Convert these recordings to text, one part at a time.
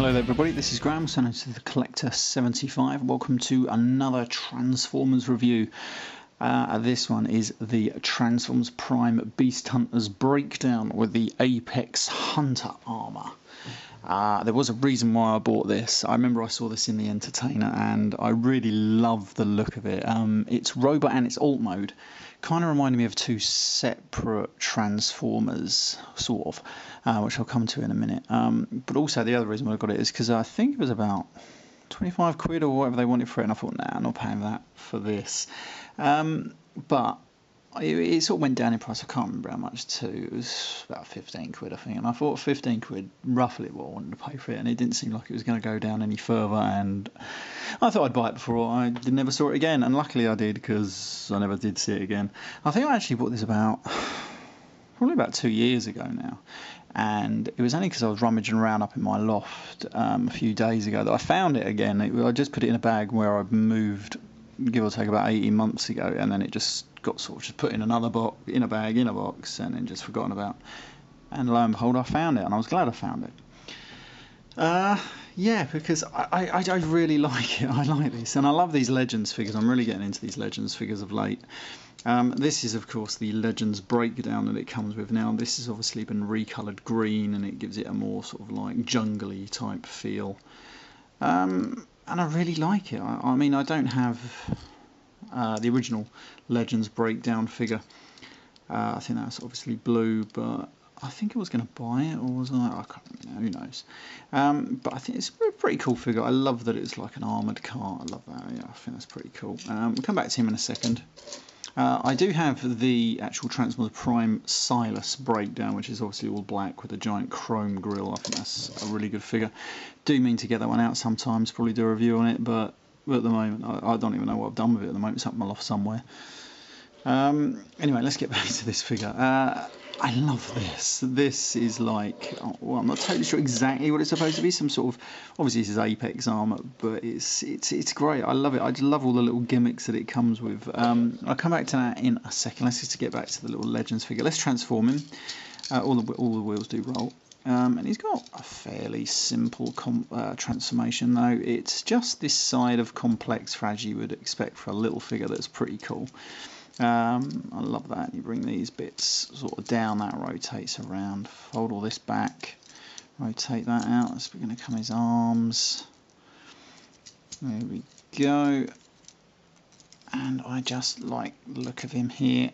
Hello there everybody, this is Graham, son of the Collector 75. Welcome to another Transformers review. This one is the Transformers Prime Beast Hunters breakdown with the Apex Hunter armour. There was a reason why I bought this. I remember I saw this in the Entertainer and I really love the look of it. It's robot and it's alt mode. Kind of reminded me of two separate Transformers, sort of, which I'll come to in a minute. But also the other reason why I got it is because I think it was about 25 quid or whatever they wanted for it, and I thought, nah, I'm not paying that for this. But it sort of went down in price. I can't remember how much too. It was about 15 quid, I think, and I thought 15 quid roughly what I wanted to pay for it, and it didn't seem like it was going to go down any further, and I thought I'd buy it before I never saw it again, and luckily I did, because I never did see it again. I think I actually bought this probably about 2 years ago now, and it was only because I was rummaging around up in my loft a few days ago that I found it again. I just put it in a bag where I'd moved, give or take, about 18 months ago, and then it just got sort of just put in another box, in a bag, in a box, and then just forgotten about. And lo and behold, I found it, and I was glad I found it. Yeah, because I really like it. I like this, and I love these Legends figures. I'm really getting into these Legends figures of late. This is, of course, the Legends breakdown that it comes with. Now, this has obviously been recoloured green, and it gives it a more sort of like jungly type feel. And I really like it. I mean, I don't have the original Legends breakdown figure. I think that's obviously blue, but I think I was going to buy it, or was I can't remember, who knows. But I think it's a pretty cool figure. I love that it's like an armoured car. I love that. Yeah, I think that's pretty cool. We'll come back to him in a second. I do have the actual Transformers Prime Silas breakdown, which is obviously all black with a giant chrome grille. I think that's a really good figure. Do mean to get that one out sometimes, probably do a review on it, but at the moment I don't even know what I've done with it at the moment. It's up in my loft somewhere. Anyway, let's get back to this figure. I love this. This is like, well, I'm not totally sure exactly what it's supposed to be. Some sort of, obviously this is Apex armour, but it's great. I love it. I just love all the little gimmicks that it comes with. I'll come back to that in a second. Let's just get back to the little Legends figure. Let's transform him. All the wheels do roll. And he's got a fairly simple transformation, though. It's just this side of complex as you would expect for a little figure that's pretty cool. I love that. You bring these bits sort of down, that rotates around, fold all this back, rotate that out. That's going to come his arms. There we go. And I just like the look of him here.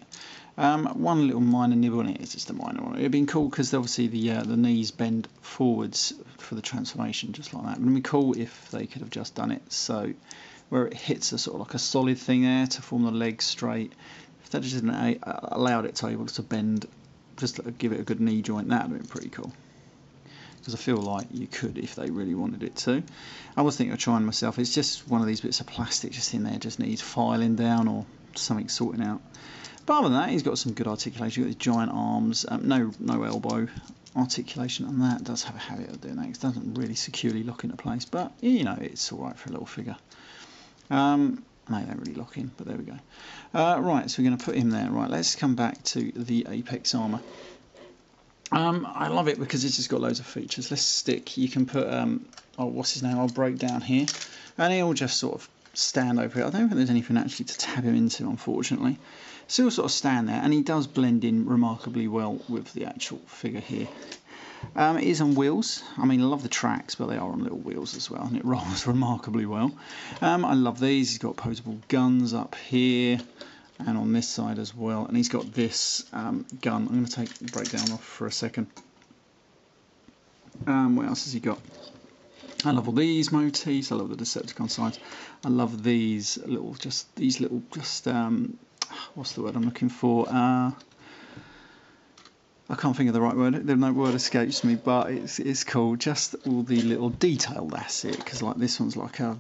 One little minor nibble, and it is just a minor one. It would have been cool because obviously the knees bend forwards for the transformation, just like that. It would have been cool if they could have just done it so where it hits a sort of like a solid thing there to form the legs straight. If that just didn't allowed it to able to bend, just to give it a good knee joint, that would have been pretty cool. Because I feel like you could if they really wanted it to. I was thinking of trying myself. It's just one of these bits of plastic just in there, just needs filing down or something sorting out. But other than that, he's got some good articulation. He's got his giant arms, no elbow articulation, and that does have a habit of doing that. It doesn't really securely lock into place, but you know, it's alright for a little figure. No, they don't really lock in, but there we go. Right, so we're going to put him there. Right, let's come back to the Apex armour. I love it because it's just got loads of features. Let's stick, you can put, what's his name, I'll break down here, and he'll just sort of stand over here. I don't think there's anything actually to tab him into, unfortunately. So he'll sort of stand there, and he does blend in remarkably well with the actual figure here. It is on wheels. I mean, I love the tracks, but they are on little wheels as well, and it rolls remarkably well. I love these. He's got opposable guns up here and on this side as well, and he's got this gun. I'm going to take the breakdown off for a second. What else has he got? I love all these motifs. I love the Decepticon sides. I love these little, what's the word I'm looking for? I can't think of the right word. No word escapes me, but it's cool. Just all the little detail. That's it. Because like this one's like a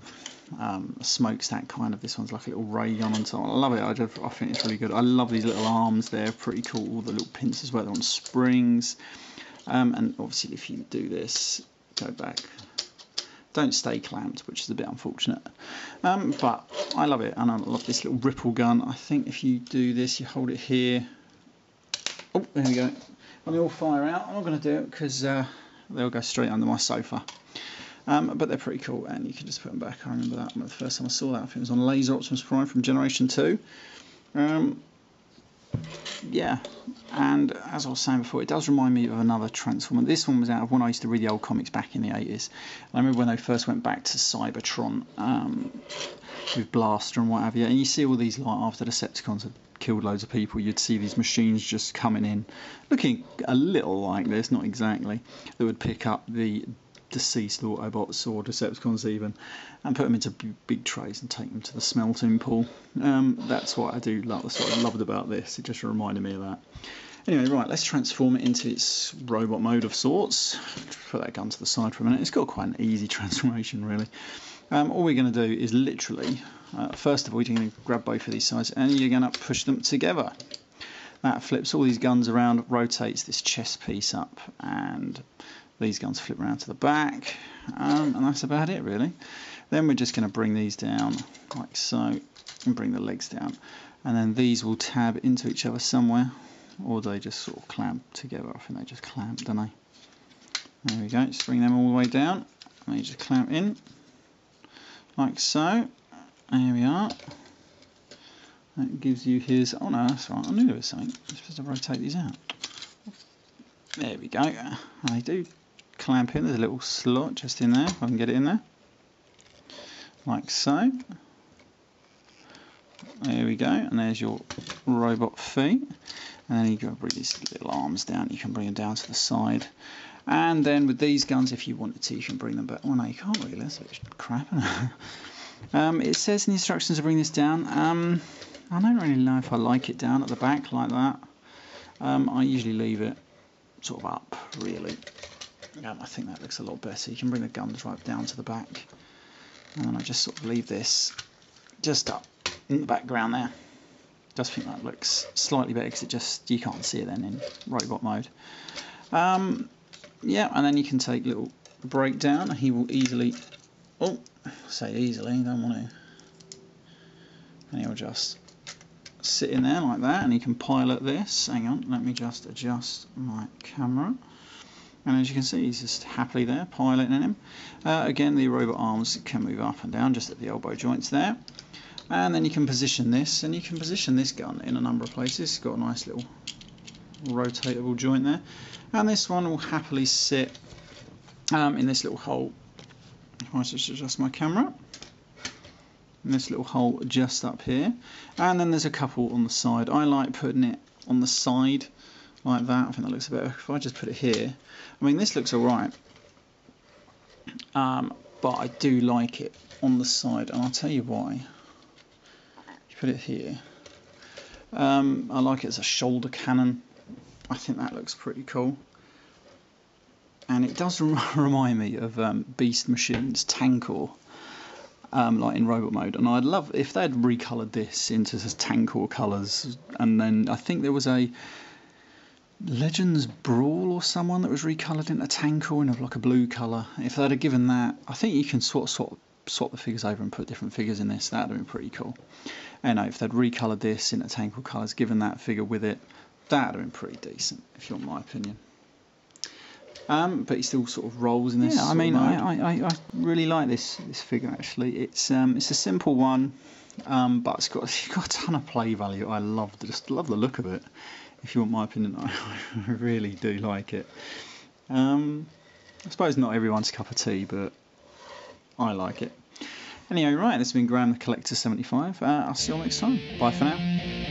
smokestack kind of. This one's like a little ray gun on top. I love it. I think it's really good. I love these little arms. They're pretty cool. All the little pins as well. They're on springs. And obviously, if you do this, go back. Don't stay clamped, which is a bit unfortunate. But I love it, and I love this little ripple gun. I think if you do this, you hold it here. Oh, there we go. And they all fire out. I'm not going to do it because they'll go straight under my sofa. But they're pretty cool, and you can just put them back. I remember that the first time I saw that. I think it was on Laser Optimus Prime from Generation 2. Yeah, and as I was saying before, it does remind me of another Transformer. This one was out of when I used to read the old comics back in the 80s. I remember when they first went back to Cybertron with Blaster and what have you, and you see all these, like, after the Decepticons had killed loads of people, you'd see these machines just coming in, looking a little like this, not exactly, that would pick up the deceased Autobots or Decepticons even, and put them into big trays and take them to the smelting pool. That's what I do love. That's what I loved about this. It just reminded me of that. Anyway, right, let's transform it into its robot mode of sorts. Put that gun to the side for a minute. It's got quite an easy transformation, really. All we're going to do is literally, first of all, you're going to grab both of these sides and you're going to push them together. That flips all these guns around, rotates this chest piece up, and these guns flip around to the back, and that's about it, really. Then we're just going to bring these down like so, and bring the legs down, and then these will tab into each other somewhere, or they just sort of clamp together. I think they just clamp, don't they? There we go. Just bring them all the way down, and they just clamp in like so. There we are. That gives you his. Oh no, that's right. I knew there was something. I'm supposed to rotate these out. There we go. They do clamp in. There's a little slot just in there. If I can get it in there, like so. There we go. And there's your robot feet. And then you go bring these little arms down. You can bring them down to the side. And then with these guns, if you wanted to, you can bring them back. Well, no, you can't really. That's a bit crap. It says in the instructions to bring this down. I don't really know if I like it down at the back like that. I usually leave it sort of up, really. I think that looks a lot better. You can bring the guns right down to the back, and then I just sort of leave this just up in the background there. Just think that looks slightly better because you can't see it then in robot mode. Yeah, and then you can take little breakdown. He will easily, say easily, don't want to. And he'll just sit in there like that, and he can pilot this. Hang on, let me just adjust my camera. And as you can see, he's just happily there, piloting him. Again, the robot arms can move up and down just at the elbow joints there. And then you can position this, and you can position this gun in a number of places. It's got a nice little rotatable joint there. And this one will happily sit in this little hole. If I just adjust my camera. In this little hole just up here. And then there's a couple on the side. I like putting it on the side like that. I think that looks better. If I just put it here, I mean, this looks alright, but I do like it on the side, and I'll tell you why. You put it here. I like it as a shoulder cannon. I think that looks pretty cool, and it does remind me of Beast Machine's Tankor, like in robot mode. And I'd love if they'd recoloured this into Tankor colours, and then I think there was a Legends Brawl or someone that was recoloured into Tankor in like a blue colour. If they'd have given that, I think you can swap the figures over and put different figures in this. That'd have been pretty cool. And if they'd recoloured this into Tankor colours, given that figure with it, that'd have been pretty decent, if you want my opinion. But he still sort of rolls in this. Yeah, I mean, I really like this figure actually. It's a simple one, but it's got a ton of play value. I just love the look of it. If you want my opinion, I really do like it. I suppose not everyone's cup of tea, but I like it. Anyway, right, this has been Graham the Collector 75. I'll see you all next time. Bye for now.